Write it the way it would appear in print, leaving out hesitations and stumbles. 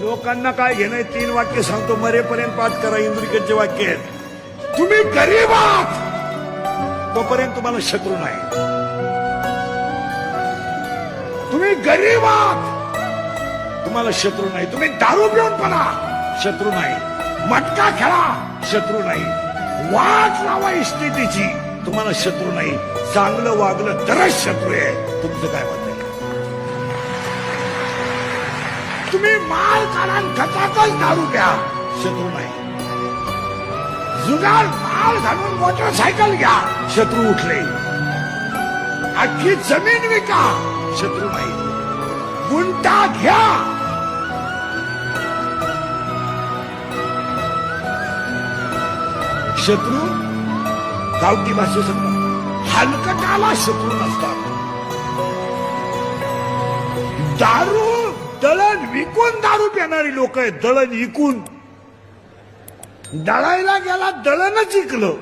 लोकांना काय घेणं? 3 वाक्य सांगतो, मरेपर्यंत पाठ करा. इंद्रिकेचे वाक्य आहेत. तुम्ही गरीब आहात तोपर्यंत तुम्हाला शत्रू नाही. तुम्ही गरीब आहात तुम्हाला शत्रू नाही. तुम्ही दारू पिऊन पडा शत्रू नाही. मटका खेळा शत्रू नाही. वाट लावा इस्टेटीची तुम्हाला शत्रू नाही. चांगलं वागलं तरच शत्रू आहे. तुमचं काय मत आहे? तुम्ही माल काढा खचाखच दारू घ्या शत्रू नाही. जुगार माल घालून मोटरसायकल घ्या शत्रू उठले. अख्खी जमीन विका शत्रू नाही. गुंटा घ्या शत्रू गावठी भाषेत हलकटाला शत्रू नसतात. दारू दळण विकून दारू पिणारी लोक आहेत. दळण विकून दळायला गेला दळणच विकलं.